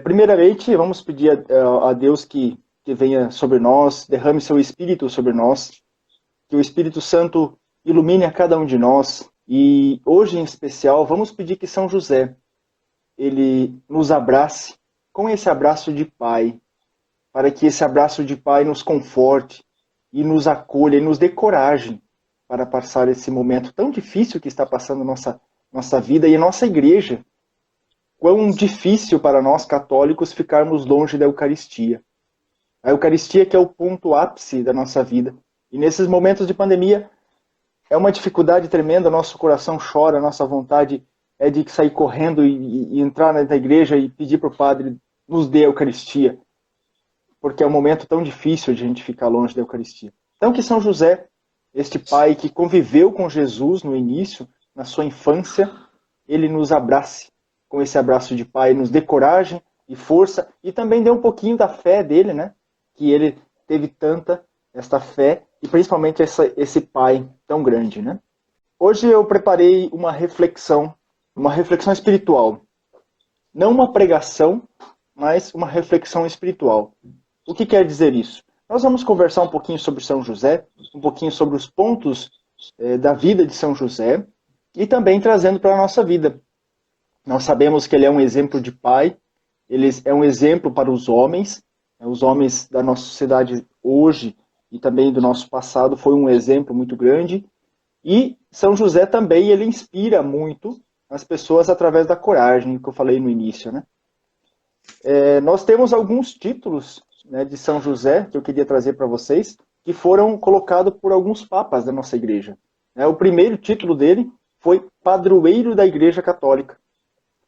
Primeiramente, vamos pedir a Deus que venha sobre nós, derrame seu Espírito sobre nós, que o Espírito Santo ilumine a cada um de nós. E hoje, em especial, vamos pedir que São José, ele nos abrace com esse abraço de pai, para que esse abraço de pai nos conforte e nos acolha e nos dê coragem para passar esse momento tão difícil que está passando nossa vida e a nossa igreja. Quão difícil para nós católicos ficarmos longe da Eucaristia. A Eucaristia que é o ponto ápice da nossa vida. E nesses momentos de pandemia é uma dificuldade tremenda, nosso coração chora, nossa vontade é de sair correndo e entrar na igreja e pedir para o padre nos dê a Eucaristia, porque é um momento tão difícil de a gente ficar longe da Eucaristia. Então que São José, este pai que conviveu com Jesus no início, na sua infância, ele nos abrace com esse abraço de pai, nos dê coragem e força, e também dê um pouquinho da fé dele, né? Que ele teve esta fé, e principalmente esse pai tão grande, né? Hoje eu preparei uma reflexão espiritual. Não uma pregação, mas uma reflexão espiritual. O que quer dizer isso? Nós vamos conversar um pouquinho sobre São José, um pouquinho sobre os pontos da vida de São José, e também trazendo para a nossa vida. Nós sabemos que ele é um exemplo de pai, ele é um exemplo para os homens da nossa sociedade hoje e também do nosso passado, foi um exemplo muito grande. E São José também, ele inspira muito as pessoas através da coragem, que eu falei no início, né? Nós temos alguns títulos, né, de São José, que eu queria trazer para vocês, que foram colocados por alguns papas da nossa igreja. O primeiro título dele foi Padroeiro da Igreja Católica.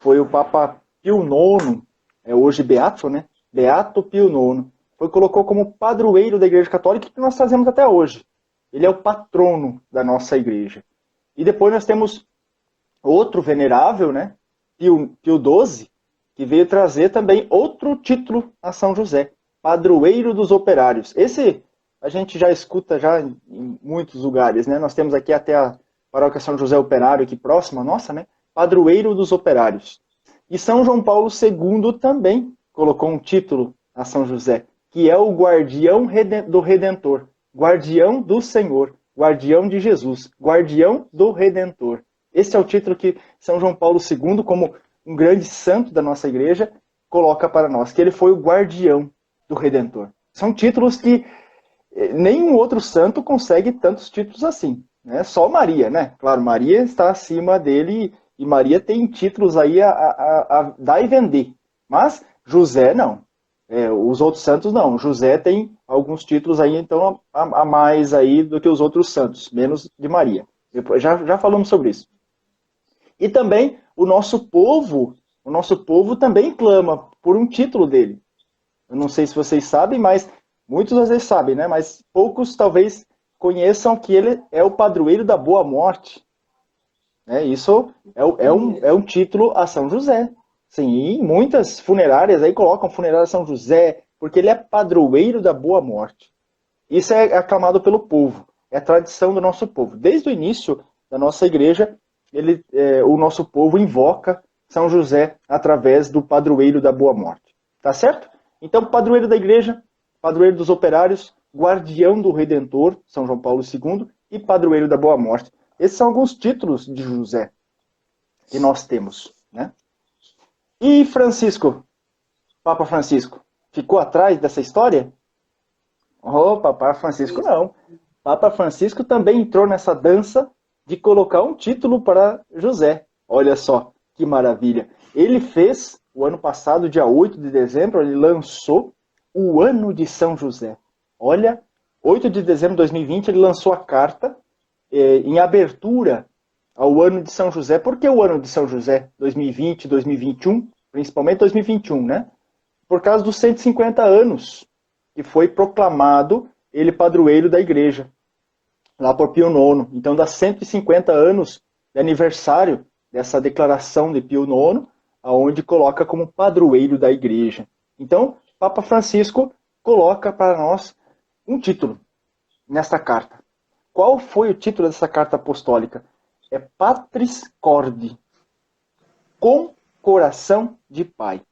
Foi o Papa Pio IX, hoje Beato, né? Beato Pio IX. Colocou como padroeiro da Igreja Católica, que nós trazemos até hoje. Ele é o patrono da nossa igreja. E depois nós temos outro venerável, né? Pio XII, que veio trazer também outro título a São José, Padroeiro dos Operários. Esse a gente já escuta já em muitos lugares, né? Nós temos aqui até a Paróquia São José Operário, aqui próxima, nossa, né? Padroeiro dos Operários. E São João Paulo II também colocou um título a São José, que é o Guardião do Redentor, Guardião do Senhor, Guardião de Jesus, Guardião do Redentor. Esse é o título que São João Paulo II, como um grande santo da nossa igreja, coloca para nós, que ele foi o Guardião do Redentor. São títulos que nenhum outro santo consegue tantos títulos assim. Né? Só Maria, né? Claro, Maria está acima dele e Maria tem títulos aí a dar e vender. Mas José não. Os outros santos não. José tem alguns títulos aí, então, a mais aí do que os outros santos, menos de Maria. Depois, já falamos sobre isso. E também o nosso povo também clama por um título dele. Eu não sei se vocês sabem, mas muitos às vezes sabem, né? Mas poucos talvez conheçam que ele é o padroeiro da boa morte. Isso é um título a São José. Sim, muitas funerárias aí colocam funerária São José, porque ele é padroeiro da boa morte. Isso é aclamado pelo povo, é a tradição do nosso povo. Desde o início da nossa igreja, o nosso povo invoca São José através do padroeiro da boa morte. Tá certo? Então, padroeiro da igreja, padroeiro dos operários, guardião do Redentor, São João Paulo II, e padroeiro da boa morte. Esses são alguns títulos de José que nós temos, né? E Francisco, Papa Francisco, ficou atrás dessa história? Papa Francisco não. Papa Francisco também entrou nessa dança de colocar um título para José. Olha só, que maravilha. Ele fez, o ano passado, dia 8 de dezembro, ele lançou o Ano de São José. Olha, 8 de dezembro de 2020, ele lançou a carta em abertura ao Ano de São José. Por que o Ano de São José? 2020, 2021, principalmente 2021, né? Por causa dos 150 anos que foi proclamado ele padroeiro da igreja, lá por Pio IX. Então, dá 150 anos de aniversário dessa declaração de Pio IX, aonde coloca como padroeiro da igreja. Então, Papa Francisco coloca para nós um título nesta carta. Qual foi o título dessa carta apostólica? É Patris Corde, com coração de pai.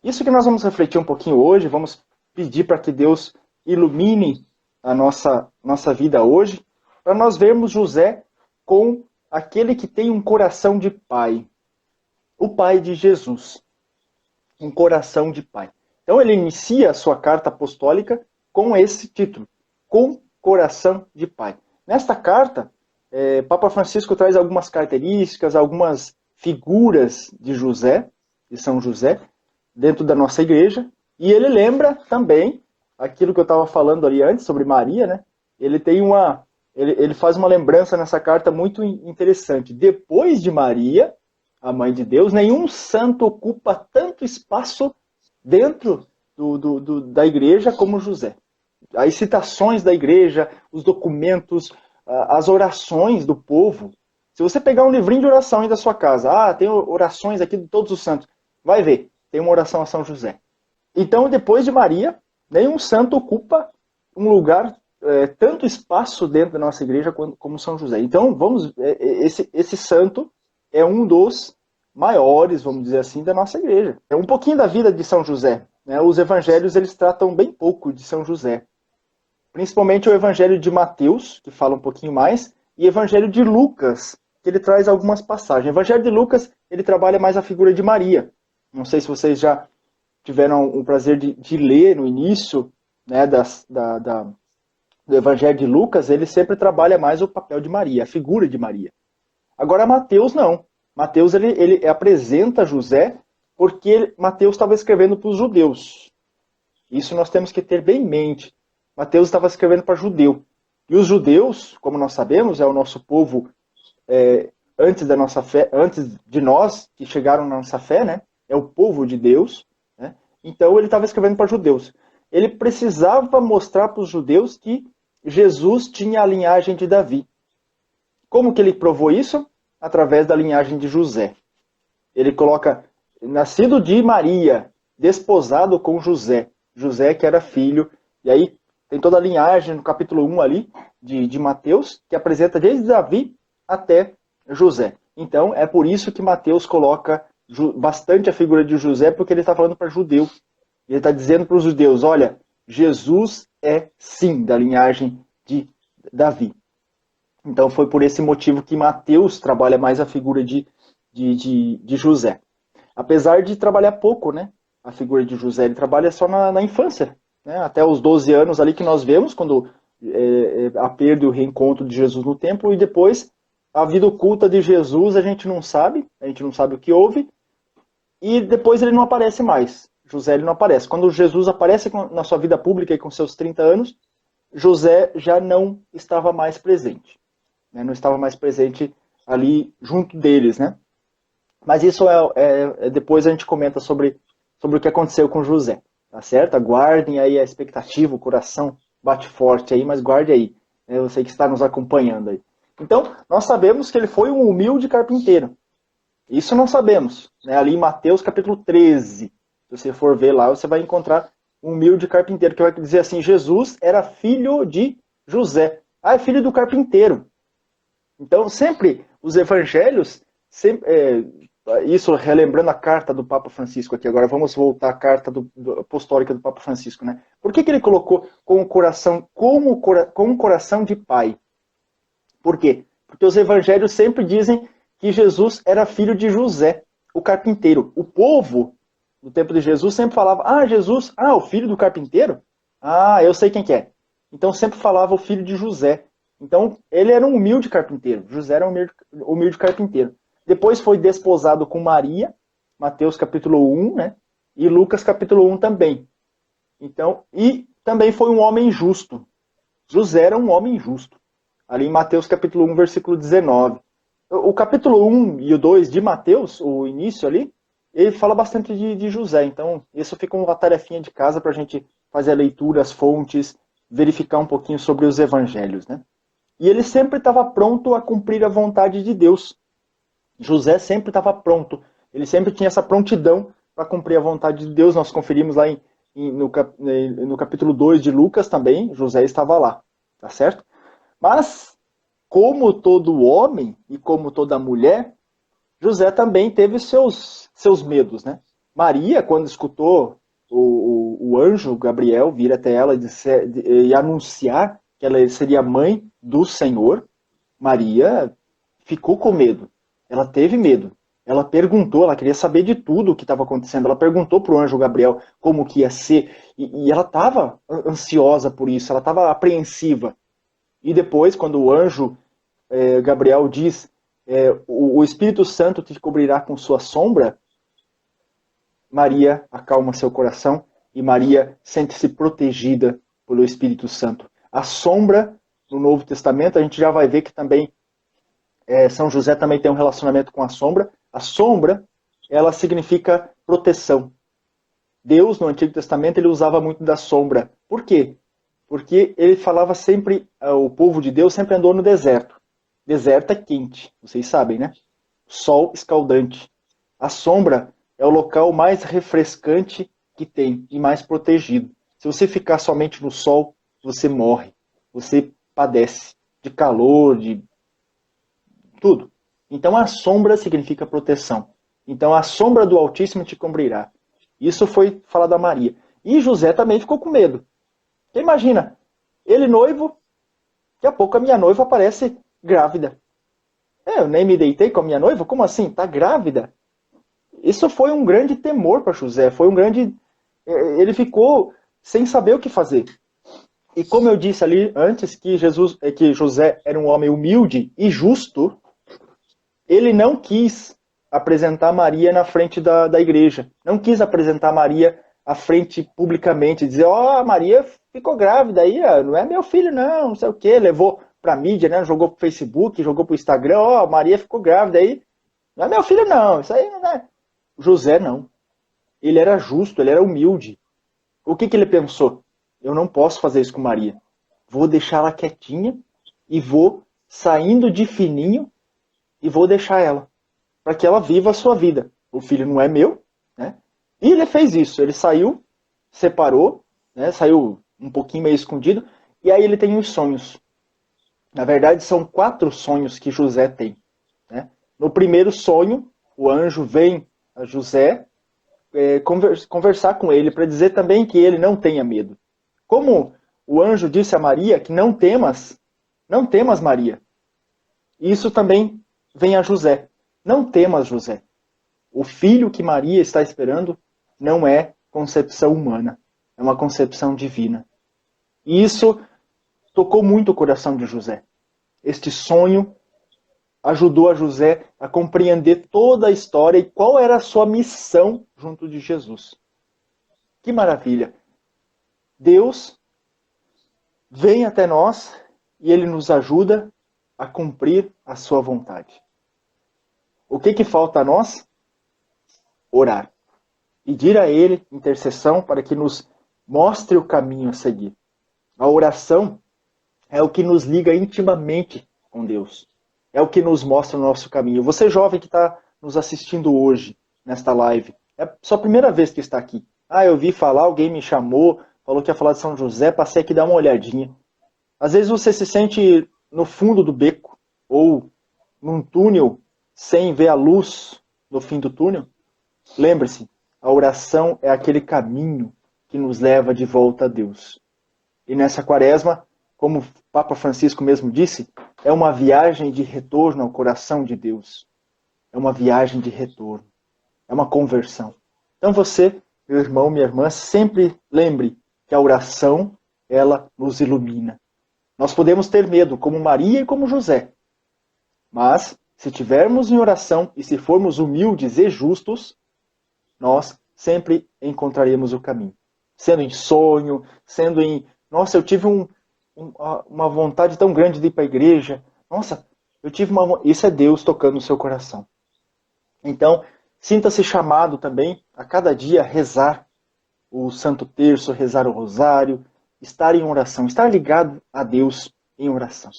Isso que nós vamos refletir um pouquinho hoje, vamos pedir para que Deus ilumine a nossa vida hoje, para nós vermos José com aquele que tem um coração de pai, o pai de Jesus, um coração de pai. Então ele inicia a sua carta apostólica com esse título, com coração de pai. Nesta carta, Papa Francisco traz algumas características, algumas figuras de José, de São José, dentro da nossa igreja, e ele lembra também aquilo que eu estava falando ali antes sobre Maria, né? Ele faz uma lembrança nessa carta muito interessante. Depois de Maria, a mãe de Deus, nenhum santo ocupa tanto espaço dentro da igreja como José. As citações da igreja, os documentos, as orações do povo. Se você pegar um livrinho de oração aí da sua casa, tem orações aqui de todos os santos, vai ver, tem uma oração a São José. Então, depois de Maria, nenhum santo ocupa um lugar, tanto espaço dentro da nossa igreja como São José. Então, esse santo é um dos maiores, vamos dizer assim, da nossa igreja. É um pouquinho da vida de São José. Né? Os evangelhos, eles tratam bem pouco de São José. Principalmente o evangelho de Mateus, que fala um pouquinho mais, e o evangelho de Lucas, que ele traz algumas passagens. O evangelho de Lucas, ele trabalha mais a figura de Maria. Não sei se vocês já tiveram o prazer de ler no início, né, do evangelho de Lucas, ele sempre trabalha mais o papel de Maria, a figura de Maria. Agora Mateus não. Mateus ele apresenta José porque Mateus estava escrevendo para os judeus. Isso nós temos que ter bem em mente. Mateus estava escrevendo para judeu. E os judeus, como nós sabemos, é o nosso povo antes da nossa fé, antes de nós que chegaram na nossa fé, né? É o povo de Deus. Né? Então ele estava escrevendo para judeus. Ele precisava mostrar para os judeus que Jesus tinha a linhagem de Davi. Como que ele provou isso? Através da linhagem de José. Ele coloca, nascido de Maria, desposado com José. José que era filho. E aí tem toda a linhagem no capítulo 1 ali de Mateus, que apresenta desde Davi até José. Então é por isso que Mateus coloca bastante a figura de José, porque ele está falando para judeu. Ele está dizendo para os judeus, olha, Jesus é sim da linhagem de Davi. Então foi por esse motivo que Mateus trabalha mais a figura de José. Apesar de trabalhar pouco, né? A figura de José, ele trabalha só na infância. Né? Até os 12 anos ali que nós vemos, quando a perda e o reencontro de Jesus no templo, e depois a vida oculta de Jesus a gente não sabe o que houve, e depois ele não aparece mais. José ele não aparece. Quando Jesus aparece na sua vida pública e com seus 30 anos, José já não estava mais presente. Né? Não estava mais presente ali junto deles. Né? Mas isso depois a gente comenta sobre o que aconteceu com José. Tá certo? Aguardem aí a expectativa, o coração bate forte aí, mas guarde aí. Eu sei que está nos acompanhando aí. Então, nós sabemos que ele foi um humilde carpinteiro. Isso nós sabemos. Né? Ali em Mateus capítulo 13, se você for ver lá, você vai encontrar um humilde carpinteiro, que vai dizer assim, Jesus era filho de José. É filho do carpinteiro. Então, sempre, os evangelhos, isso relembrando a carta do Papa Francisco aqui, agora vamos voltar à carta apostólica do Papa Francisco. Né? Por que ele colocou com o coração, com um coração de pai? Por quê? Porque os evangelhos sempre dizem que Jesus era filho de José, o carpinteiro. O povo, no tempo de Jesus, sempre falava, Jesus, o filho do carpinteiro? Eu sei quem que é. Então sempre falava o filho de José. Então ele era um humilde carpinteiro. José era um humilde carpinteiro. Depois foi desposado com Maria, Mateus capítulo 1, né? E Lucas capítulo 1 também. Então, e também foi um homem justo. José era um homem justo. Ali em Mateus capítulo 1, versículo 19. O capítulo 1 e o 2 de Mateus, o início ali, ele fala bastante de José. Então, isso fica uma tarefinha de casa para a gente fazer a leitura, as fontes, verificar um pouquinho sobre os evangelhos. Né? E ele sempre estava pronto a cumprir a vontade de Deus. José sempre estava pronto. Ele sempre tinha essa prontidão para cumprir a vontade de Deus. Nós conferimos lá no capítulo 2 de Lucas também, José estava lá. Tá certo? Mas, como todo homem e como toda mulher, José também teve seus medos, né? Maria, quando escutou o anjo Gabriel vir até ela e anunciar que ela seria mãe do Senhor, Maria ficou com medo. Ela teve medo. Ela perguntou, ela queria saber de tudo o que estava acontecendo. Ela perguntou para o anjo Gabriel como que ia ser. E ela estava ansiosa por isso, ela estava apreensiva. E depois, quando o anjo Gabriel diz, o Espírito Santo te cobrirá com sua sombra, Maria acalma seu coração e Maria sente-se protegida pelo Espírito Santo. A sombra, no Novo Testamento, a gente já vai ver que também São José também tem um relacionamento com a sombra. A sombra, ela significa proteção. Deus, no Antigo Testamento, ele usava muito da sombra. Por quê? Porque ele falava sempre, o povo de Deus sempre andou no deserto. Deserto é quente, vocês sabem, né? Sol escaldante. A sombra é o local mais refrescante que tem e mais protegido. Se você ficar somente no sol, você morre. Você padece de calor, de tudo. Então a sombra significa proteção. Então a sombra do Altíssimo te cobrirá. Isso foi falado a Maria. E José também ficou com medo. Porque imagina, ele noivo, daqui a pouco a minha noiva aparece grávida. Eu nem me deitei com a minha noiva? Como assim? Tá grávida? Isso foi um grande temor para José. Foi um grande... Ele ficou sem saber o que fazer. E como eu disse ali antes, que José era um homem humilde e justo, ele não quis apresentar Maria na frente da igreja. Não quis apresentar Maria à frente publicamente. Dizer, Maria ficou grávida aí, não é meu filho não sei o quê. Levou para a mídia, né? Jogou para o Facebook, jogou para o Instagram. Maria ficou grávida aí. Não é meu filho não, isso aí não é... José não. Ele era justo, ele era humilde. O que ele pensou? Eu não posso fazer isso com Maria. Vou deixar ela quietinha e vou saindo de fininho e vou deixar ela. Para que ela viva a sua vida. O filho não é meu, né? E ele fez isso. Ele saiu, separou, né? Saiu um pouquinho meio escondido. E aí ele tem os sonhos. Na verdade, são 4 sonhos que José tem. Né? No primeiro sonho, o anjo vem a José conversar com ele para dizer também que ele não tenha medo. Como o anjo disse a Maria que não temas Maria. Isso também vem a José. Não temas, José. O filho que Maria está esperando não é concepção humana, é uma concepção divina. E isso tocou muito o coração de José. Este sonho ajudou a José a compreender toda a história e qual era a sua missão junto de Jesus. Que maravilha! Deus vem até nós e Ele nos ajuda a cumprir a sua vontade. O que falta a nós? Orar. Pedir a Ele intercessão para que nos mostre o caminho a seguir. A oração é o que nos liga intimamente com Deus. É o que nos mostra o nosso caminho. Você jovem que está nos assistindo hoje, nesta live, é a sua primeira vez que está aqui. Eu vi falar, alguém me chamou, falou que ia falar de São José, passei aqui dar uma olhadinha. Às vezes você se sente no fundo do beco, ou num túnel, sem ver a luz no fim do túnel. Lembre-se, a oração é aquele caminho que nos leva de volta a Deus. E nessa quaresma, como o Papa Francisco mesmo disse, é uma viagem de retorno ao coração de Deus. É uma viagem de retorno. É uma conversão. Então você, meu irmão, minha irmã, sempre lembre que a oração, ela nos ilumina. Nós podemos ter medo, como Maria e como José. Mas, se tivermos em oração e se formos humildes e justos, nós sempre encontraremos o caminho. Sendo em sonho, sendo em... Nossa, eu tive uma vontade tão grande de ir para a igreja. Nossa, eu tive uma... Isso é Deus tocando no seu coração. Então, sinta-se chamado também a cada dia rezar o Santo Terço, rezar o Rosário, estar em oração, estar ligado a Deus em oração.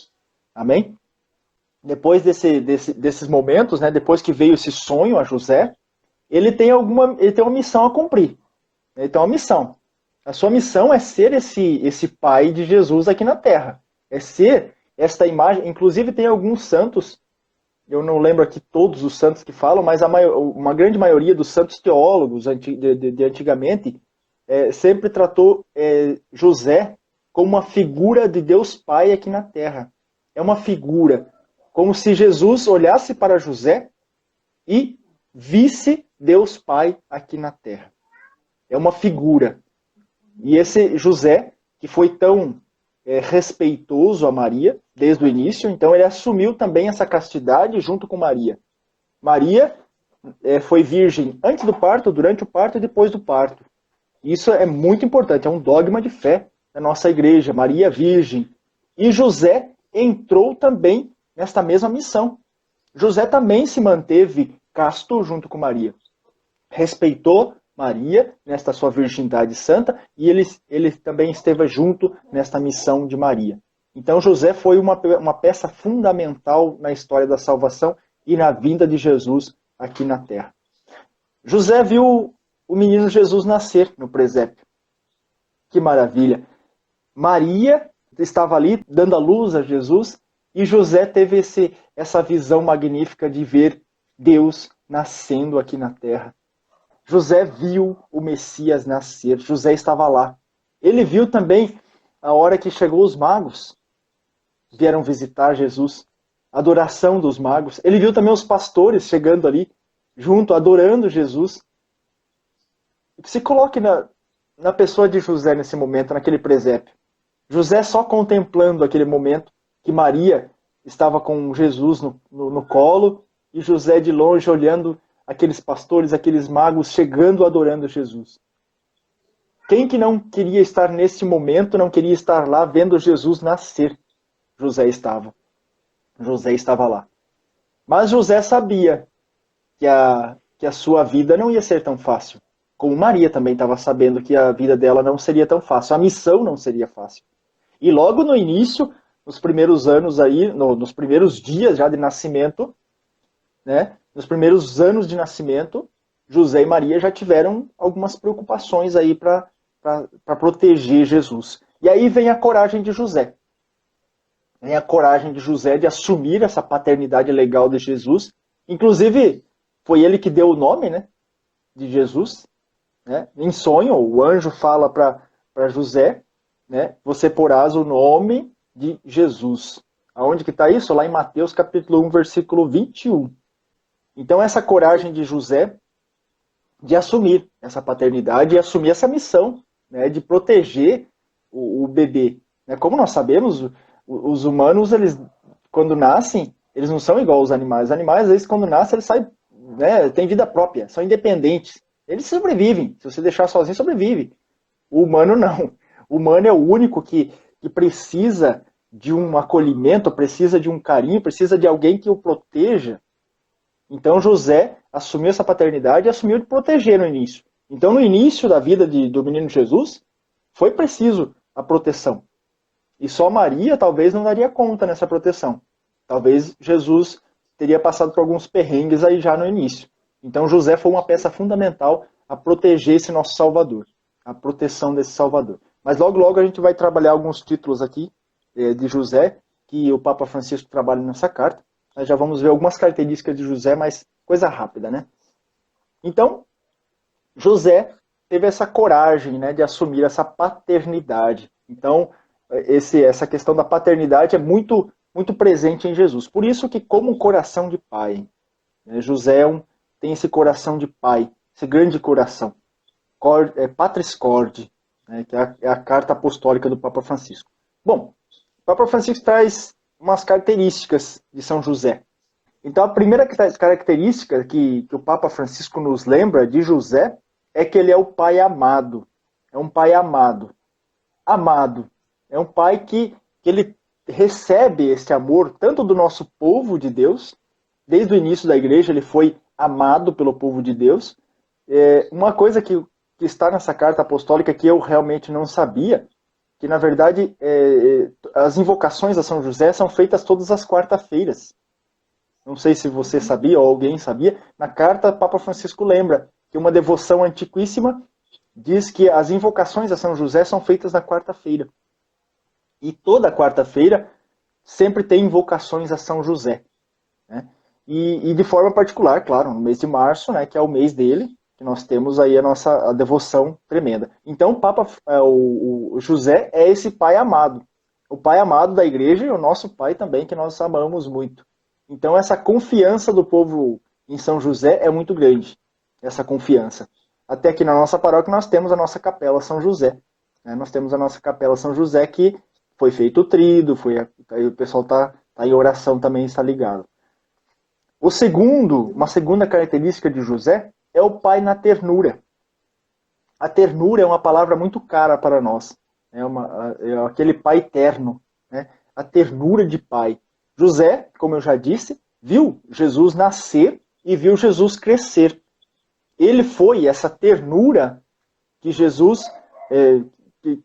Amém? Depois desses momentos, né, depois que veio esse sonho a José, ele tem uma missão a cumprir. Ele tem uma missão. A sua missão é ser esse pai de Jesus aqui na Terra. É ser esta imagem. Inclusive tem alguns santos, eu não lembro aqui todos os santos que falam, mas uma grande maioria dos santos teólogos de antigamente sempre tratou José como uma figura de Deus Pai aqui na Terra. É uma figura, como se Jesus olhasse para José e visse Deus Pai aqui na Terra. É uma figura. E esse José, que foi tão respeitoso a Maria desde o início, então ele assumiu também essa castidade junto com Maria. Maria foi virgem antes do parto, durante o parto e depois do parto. Isso é muito importante, é um dogma de fé da nossa igreja. Maria virgem. E José entrou também nesta mesma missão. José também se manteve casto junto com Maria. Respeitou Maria nesta sua virgindade santa e ele também esteve junto nesta missão de Maria. Então José foi uma peça fundamental na história da salvação e na vinda de Jesus aqui na terra. José viu o menino Jesus nascer no presépio. Que maravilha! Maria estava ali dando a luz a Jesus e José teve essa visão magnífica de ver Deus nascendo aqui na terra. José viu o Messias nascer, José estava lá. Ele viu também a hora que chegou os magos, vieram visitar Jesus, a adoração dos magos. Ele viu também os pastores chegando ali, junto, adorando Jesus. Se coloque na pessoa de José nesse momento, naquele presépio. José só contemplando aquele momento que Maria estava com Jesus no colo e José de longe olhando aqueles pastores, aqueles magos chegando, adorando Jesus. Quem que não queria estar nesse momento, não queria estar lá vendo Jesus nascer? José estava. José estava lá. Mas José sabia que a sua vida não ia ser tão fácil. Como Maria também estava sabendo que a vida dela não seria tão fácil. A missão não seria fácil. E logo no início, nos primeiros anos aí, nos primeiros dias já de nascimento, né? Nos primeiros anos de nascimento, José e Maria já tiveram algumas preocupações aí para proteger Jesus. E aí vem a coragem de José. Vem a coragem de José de assumir essa paternidade legal de Jesus. Inclusive, foi ele que deu o nome, né, de Jesus. Né? Em sonho, o anjo fala para José, né, você porás o nome de Jesus. Aonde que está isso? Lá em Mateus capítulo 1, versículo 21. Então essa coragem de José de assumir essa paternidade e assumir essa missão, né, de proteger o bebê. Como nós sabemos, os humanos, eles quando nascem, eles não são igual aos animais. Os animais, às vezes, quando nascem, eles saem, né, têm vida própria, são independentes. Eles sobrevivem. Se você deixar sozinho, sobrevive. O humano não. O humano é o único que precisa de um acolhimento, precisa de um carinho, precisa de alguém que o proteja. Então José assumiu essa paternidade e assumiu de proteger no início. Então no início da vida do menino Jesus, foi preciso a proteção. E só Maria talvez não daria conta nessa proteção. Talvez Jesus teria passado por alguns perrengues aí já no início. Então José foi uma peça fundamental a proteger esse nosso Salvador. A proteção desse Salvador. Mas logo logo a gente vai trabalhar alguns títulos aqui de José, que o Papa Francisco trabalha nessa carta. Nós já vamos ver algumas características de José, mas coisa rápida, né? Então, José teve essa coragem, né, de assumir essa paternidade. Então, essa questão da paternidade é muito, muito presente em Jesus. Por isso que, como um coração de pai, né, José tem esse coração de pai, esse grande coração. Patris Corde, né, que é a carta apostólica do Papa Francisco. Bom, o Papa Francisco traz umas características de São José. Então, a primeira característica que o Papa Francisco nos lembra de José é que ele é o pai amado. É um pai amado. Amado. É um pai que ele recebe esse amor tanto do nosso povo de Deus, desde o início da igreja ele foi amado pelo povo de Deus. Uma coisa que está nessa carta apostólica que eu realmente não sabia, que na verdade as invocações a São José são feitas todas as quarta-feiras. Não sei se você sabia ou alguém sabia. Na carta, Papa Francisco lembra que uma devoção antiquíssima diz que as invocações a São José são feitas na quarta-feira. E toda quarta-feira sempre tem invocações a São José. Né? E de forma particular, claro, no mês de março, né, que é o mês dele, que nós temos aí a devoção tremenda. Então, o José é esse pai amado. O pai amado da igreja e o nosso pai também, que nós amamos muito. Então, essa confiança do povo em São José é muito grande, essa confiança. Até aqui na nossa paróquia nós temos a nossa capela São José. Né? Nós temos a nossa capela São José que foi feito o trido, aí o pessoal está em oração também, está ligado. Uma segunda característica de José é o pai na ternura. A ternura é uma palavra muito cara para nós. É aquele pai terno. Né? A ternura de pai. José, como eu já disse, viu Jesus nascer e viu Jesus crescer. Ele foi essa ternura que Jesus,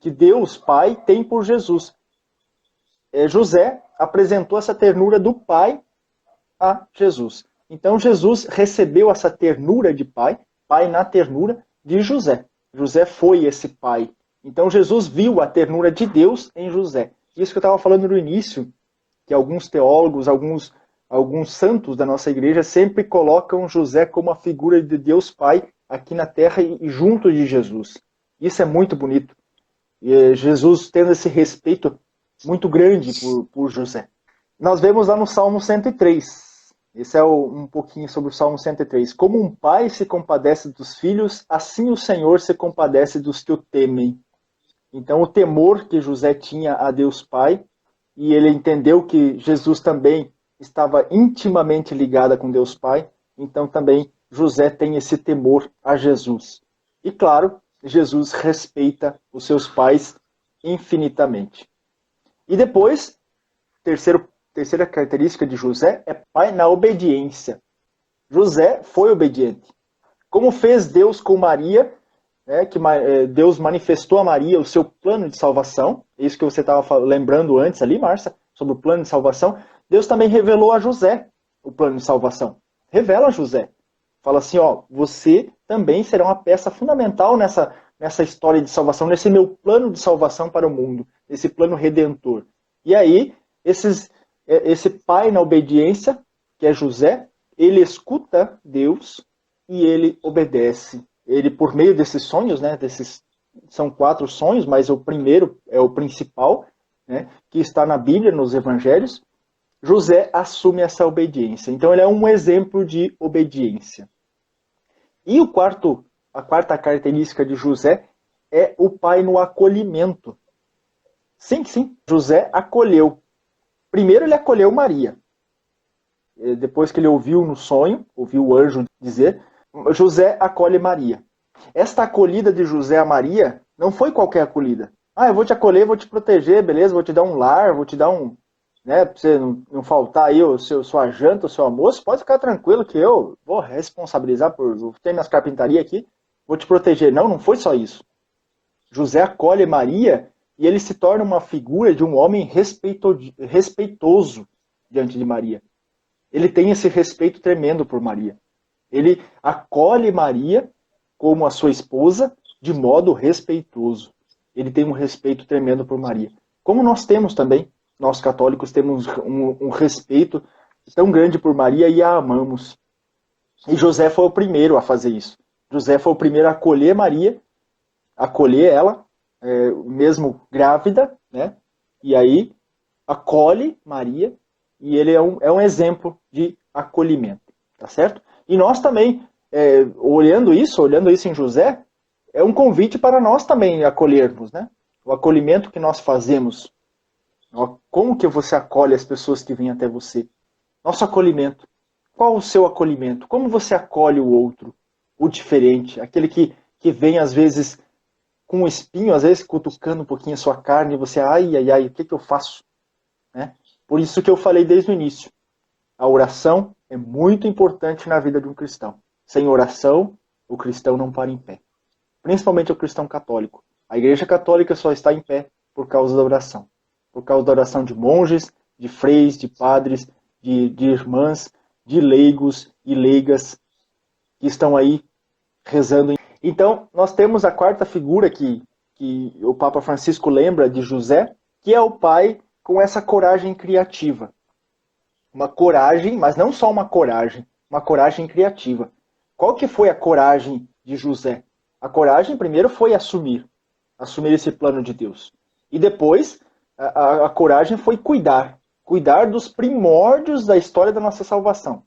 que Deus Pai tem por Jesus. José apresentou essa ternura do pai a Jesus. Então Jesus recebeu essa ternura de pai na ternura de José. José foi esse pai. Então Jesus viu a ternura de Deus em José. Isso que eu estava falando no início, que alguns teólogos, alguns santos da nossa igreja sempre colocam José como a figura de Deus Pai aqui na terra e junto de Jesus. Isso é muito bonito. E Jesus tendo esse respeito muito grande por José. Nós vemos lá no Salmo 103. Esse é um pouquinho sobre o Salmo 103. Como um pai se compadece dos filhos, assim o Senhor se compadece dos que o temem. Então o temor que José tinha a Deus Pai, e ele entendeu que Jesus também estava intimamente ligado com Deus Pai, então também José tem esse temor a Jesus. E claro, Jesus respeita os seus pais infinitamente. E depois, terceira característica de José é pai na obediência. José foi obediente. Como fez Deus com Maria, que Deus manifestou a Maria o seu plano de salvação, isso que você estava lembrando antes ali, Márcia, sobre o plano de salvação, Deus também revelou a José o plano de salvação. Revela a José. Fala assim, você também será uma peça fundamental nessa história de salvação, nesse meu plano de salvação para o mundo, esse plano redentor. E aí, esse pai na obediência, que é José, ele escuta Deus e ele obedece. Ele, por meio desses sonhos, né, são 4 sonhos, mas o primeiro é o principal, né, que está na Bíblia, nos Evangelhos, José assume essa obediência. Então ele é um exemplo de obediência. E a quarta característica de José é o pai no acolhimento. Sim, José acolheu. Primeiro ele acolheu Maria. Depois que ele ouviu no sonho, ouviu o anjo dizer, José acolhe Maria. Esta acolhida de José a Maria não foi qualquer acolhida. Eu vou te acolher, vou te proteger, beleza, vou te dar um lar, vou te dar pra você não faltar aí sua janta, o seu almoço, pode ficar tranquilo que eu vou responsabilizar ter minhas carpintarias aqui, vou te proteger. Não foi só isso. José acolhe Maria e ele se torna uma figura de um homem respeitoso diante de Maria. Ele tem esse respeito tremendo por Maria. Ele acolhe Maria como a sua esposa de modo respeitoso. Ele tem um respeito tremendo por Maria. Como nós temos também, nós católicos temos um respeito tão grande por Maria e a amamos. E José foi o primeiro a fazer isso. José foi o primeiro a acolher Maria, acolher ela, mesmo grávida, né? E aí acolhe Maria e ele é um exemplo de acolhimento, tá certo? E nós também, olhando isso em José, é um convite para nós também acolhermos, né? O acolhimento que nós fazemos. Como que você acolhe as pessoas que vêm até você? Nosso acolhimento. Qual o seu acolhimento? Como você acolhe o outro, o diferente, aquele que vem às vezes com um espinho, às vezes cutucando um pouquinho a sua carne e você, ai, o que eu faço? Né? Por isso que eu falei desde o início. A oração é muito importante na vida de um cristão. Sem oração, o cristão não para em pé. Principalmente o cristão católico. A Igreja Católica só está em pé por causa da oração. Por causa da oração de monges, de freis, de padres, de irmãs, de leigos e leigas que estão aí rezando. Então, nós temos a quarta figura que o Papa Francisco lembra de José, que é o pai com essa coragem criativa. uma coragem, mas não só uma coragem criativa. Qual que foi a coragem de José? A coragem primeiro foi assumir esse plano de Deus. E depois, a coragem foi cuidar dos primórdios da história da nossa salvação.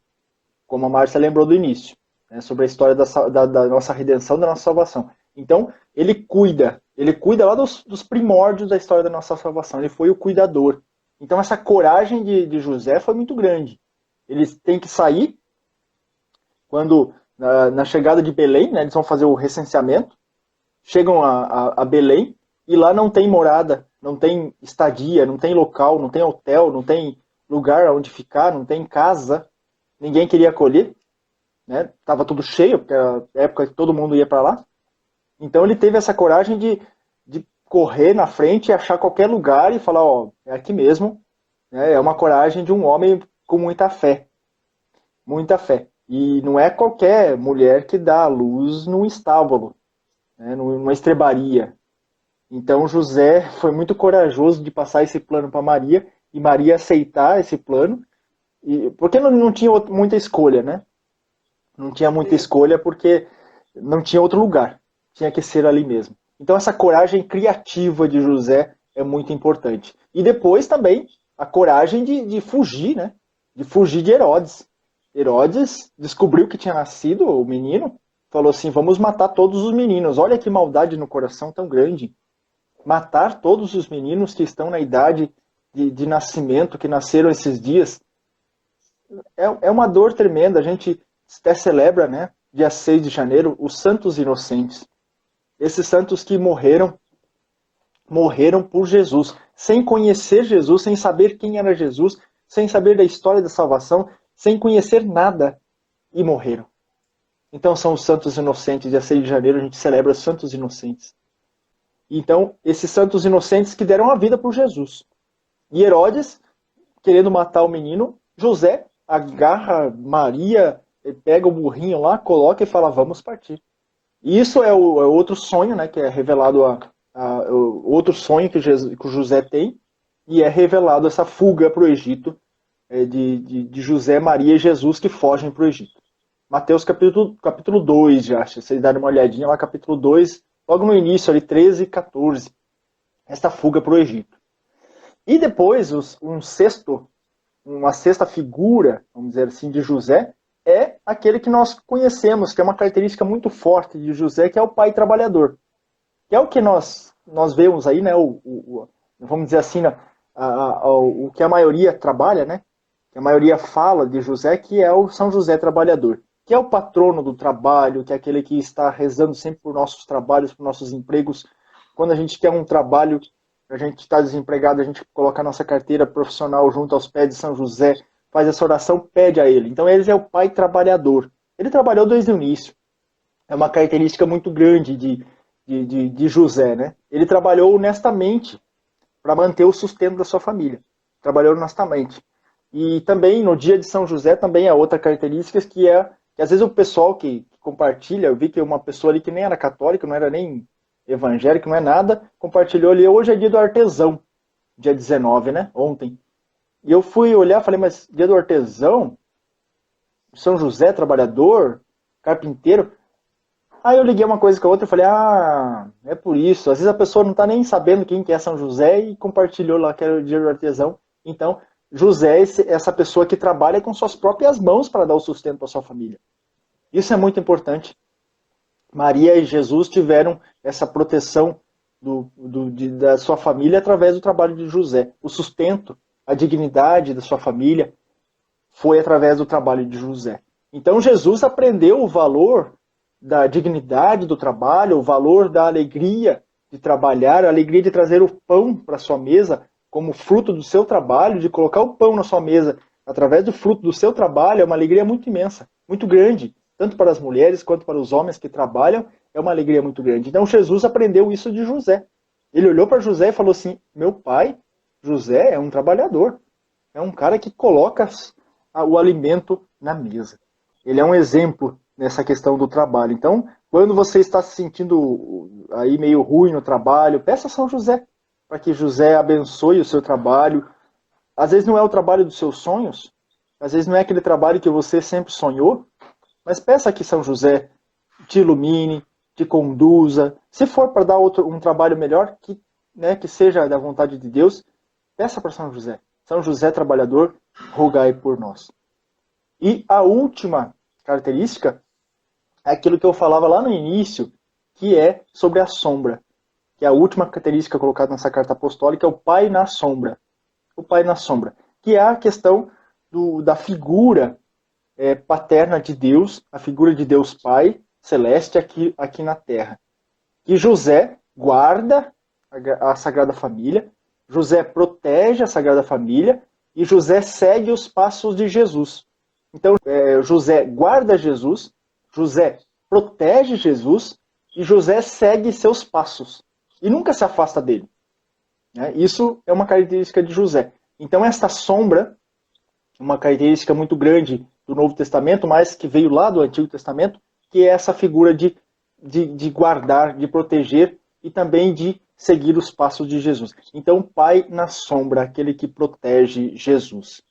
Como a Márcia lembrou do início, né, sobre a história da nossa redenção, da nossa salvação. Então, ele cuida lá dos primórdios da história da nossa salvação. Ele foi o cuidador. Então, essa coragem de José foi muito grande. Eles têm que sair quando, na chegada de Belém, né, eles vão fazer o recenseamento, chegam a Belém, e lá não tem morada, não tem estadia, não tem local, não tem hotel, não tem lugar onde ficar, não tem casa. Ninguém queria acolher, né? Tava tudo cheio, porque era a época que todo mundo ia para lá. Então ele teve essa coragem de correr na frente e achar qualquer lugar e falar, ó, é aqui mesmo. Né? É uma coragem de um homem com muita fé. Muita fé. E não é qualquer mulher que dá a luz num estábulo, né? Numa estrebaria. Então José foi muito corajoso de passar esse plano para Maria, e Maria aceitar esse plano, porque não tinha muita escolha, né? Não tinha muita escolha porque não tinha outro lugar. Tinha que ser ali mesmo. Então essa coragem criativa de José é muito importante. E depois também a coragem de fugir, né? De fugir de Herodes. Herodes descobriu que tinha nascido o menino, falou assim, vamos matar todos os meninos. Olha que maldade no coração tão grande. Matar todos os meninos que estão na idade de nascimento, que nasceram esses dias. É uma dor tremenda. A gente até celebra, né, dia 6 de janeiro, os santos inocentes. Esses santos que morreram por Jesus, sem conhecer Jesus, sem saber quem era Jesus, sem saber da história da salvação, sem conhecer nada, e morreram. Então são os santos inocentes. Dia 6 de janeiro a gente celebra os santos inocentes. Então, esses santos inocentes que deram a vida por Jesus. E Herodes, querendo matar o menino, José agarra Maria, pega o burrinho lá, coloca e fala, vamos partir. E isso é o outro sonho, né, que é revelado, o outro sonho que o José tem, e é revelado essa fuga para o Egito, de José, Maria e Jesus que fogem para o Egito. Mateus capítulo 2, já, se vocês darem uma olhadinha lá, capítulo 2, logo no início, ali 13 e 14, essa fuga para o Egito. E depois, uma sexta figura, vamos dizer assim, de José, é aquele que nós conhecemos, que é uma característica muito forte de José, que é o pai trabalhador. Que é o que nós vemos aí, né, vamos dizer assim, o que a maioria trabalha, né, que a maioria fala de José, que é o São José trabalhador, que é o patrono do trabalho, que é aquele que está rezando sempre por nossos trabalhos, por nossos empregos. Quando a gente quer um trabalho, a gente está desempregado, a gente coloca a nossa carteira profissional junto aos pés de São José, faz essa oração, pede a ele. Então ele é o pai trabalhador. Ele trabalhou desde o início. É uma característica muito grande de José, né? Ele trabalhou honestamente para manter o sustento da sua família. Trabalhou honestamente. E também no dia de São José também é outra característica que às vezes o pessoal que compartilha, eu vi que uma pessoa ali que nem era católica, não era nem evangélico, não é nada, compartilhou ali, hoje é dia do artesão, dia 19, né? Ontem. E eu fui olhar, falei, mas dia do artesão? São José, trabalhador, carpinteiro? Aí eu liguei uma coisa com a outra e falei, é por isso. Às vezes a pessoa não está nem sabendo quem que é São José e compartilhou lá que era o dia do artesão. Então, José é essa pessoa que trabalha com suas próprias mãos para dar o sustento para sua família. Isso é muito importante. Maria e Jesus tiveram essa proteção da sua família através do trabalho de José. O sustento, a dignidade da sua família foi através do trabalho de José. Então Jesus aprendeu o valor da dignidade do trabalho, o valor da alegria de trabalhar, a alegria de trazer o pão para sua mesa como fruto do seu trabalho, de colocar o pão na sua mesa através do fruto do seu trabalho, é uma alegria muito imensa, muito grande, tanto para as mulheres quanto para os homens que trabalham, é uma alegria muito grande. Então Jesus aprendeu isso de José. Ele olhou para José e falou assim, meu pai, José, é um trabalhador, é um cara que coloca o alimento na mesa. Ele é um exemplo nessa questão do trabalho. Então, quando você está se sentindo aí meio ruim no trabalho, peça a São José, para que José abençoe o seu trabalho. Às vezes não é o trabalho dos seus sonhos, Às vezes não é aquele trabalho que você sempre sonhou, mas peça que São José te ilumine, te conduza. Se for para dar um trabalho melhor, que seja da vontade de Deus, peça para São José. São José trabalhador, rogai por nós. E a última característica é aquilo que eu falava lá no início, que é sobre a sombra. Que é a última característica colocada nessa carta apostólica, é o Pai na sombra. O Pai na sombra. Que é a questão da figura paterna de Deus, a figura de Deus Pai celeste aqui na Terra. Que José guarda a Sagrada Família, José protege a Sagrada Família e José segue os passos de Jesus. Então, José guarda Jesus, José protege Jesus e José segue seus passos e nunca se afasta dele. Isso é uma característica de José. Então, esta sombra, uma característica muito grande do Novo Testamento, mas que veio lá do Antigo Testamento, que é essa figura de guardar, de proteger e também de seguir os passos de Jesus. Então, pai na sombra, aquele que protege Jesus.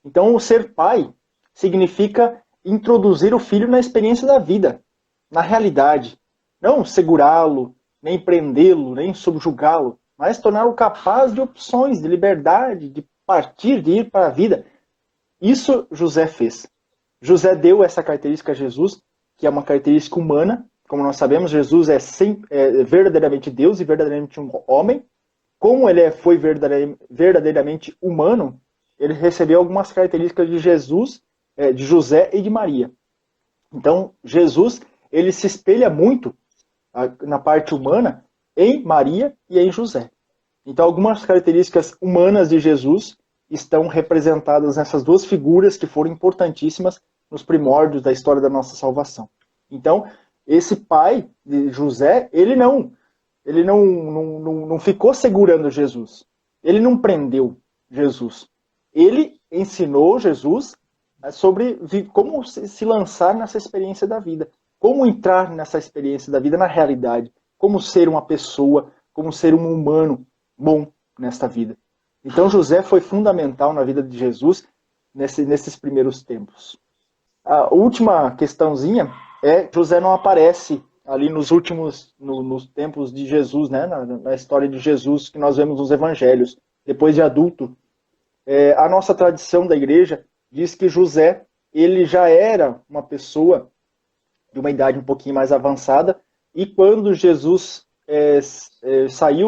Então, o ser pai significa introduzir o filho na experiência da vida, na realidade. Não segurá-lo, nem prendê-lo, nem subjugá-lo, mas torná-lo capaz de opções, de liberdade, de partir, de ir para a vida. Isso José fez. José deu essa característica a Jesus, que é uma característica humana. Como nós sabemos, Jesus é verdadeiramente Deus e verdadeiramente um homem. Como ele foi verdadeiramente humano, ele recebeu algumas características de Jesus, de José e de Maria. Então, Jesus, ele se espelha muito na parte humana em Maria e em José. Então, algumas características humanas de Jesus estão representadas nessas duas figuras que foram importantíssimas nos primórdios da história da nossa salvação. Então, esse pai de José, ele não ficou segurando Jesus. Ele não prendeu Jesus. Ele ensinou Jesus sobre como se lançar nessa experiência da vida. Como entrar nessa experiência da vida na realidade. Como ser uma pessoa, como ser um humano bom nesta vida. Então José foi fundamental na vida de Jesus nesses primeiros tempos. A última questãozinha é que José não aparece ali nos tempos de Jesus, né? na história de Jesus que nós vemos nos evangelhos, depois de adulto. A nossa tradição da igreja diz que José ele já era uma pessoa de uma idade um pouquinho mais avançada, e quando Jesus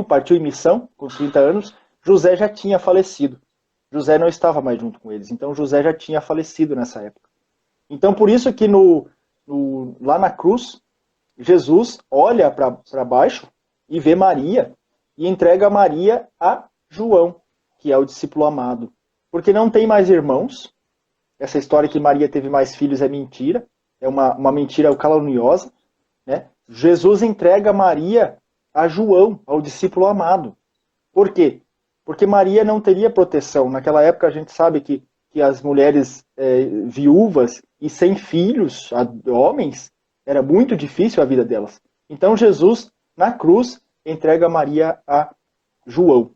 partiu em missão, com 30 anos, José já tinha falecido. José não estava mais junto com eles, então José já tinha falecido nessa época. Então por isso que lá na cruz, Jesus olha para baixo e vê Maria, e entrega Maria a João, que é o discípulo amado. Porque não tem mais irmãos. Essa história que Maria teve mais filhos é mentira. É uma mentira caluniosa. Né? Jesus entrega Maria a João, ao discípulo amado. Por quê? Porque Maria não teria proteção. Naquela época a gente sabe que as mulheres viúvas e sem filhos, homens, era muito difícil a vida delas. Então Jesus, na cruz, entrega Maria a João.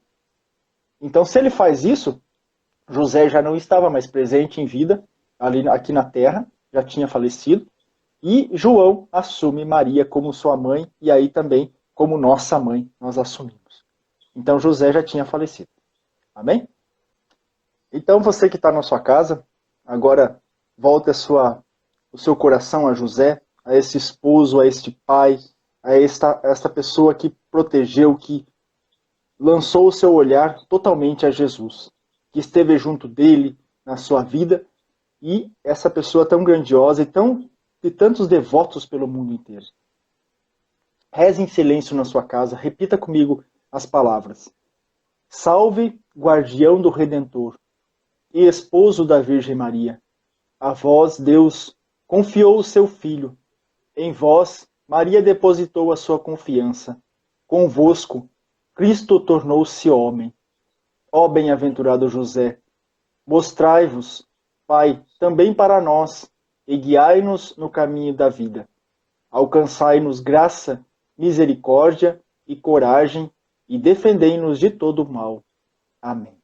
Então se ele faz isso, José já não estava mais presente em vida, aqui na terra, já tinha falecido, e João assume Maria como sua mãe, e aí também como nossa mãe nós assumimos. Então José já tinha falecido. Amém? Então você que está na sua casa, agora volte o seu coração a José, a esse esposo, a este pai, a esta pessoa que protegeu, que lançou o seu olhar totalmente a Jesus, que esteve junto dele na sua vida, e essa pessoa tão grandiosa e tantos devotos pelo mundo inteiro. Reze em silêncio na sua casa, repita comigo as palavras. Salve, guardião do Redentor e esposo da Virgem Maria. A vós, Deus, confiou o seu Filho. Em vós, Maria depositou a sua confiança. Convosco, Cristo tornou-se homem. Ó bem-aventurado José, mostrai-vos, Pai, também para nós, e guiai-nos no caminho da vida. Alcançai-nos graça, misericórdia e coragem, e defendei-nos de todo o mal. Amém.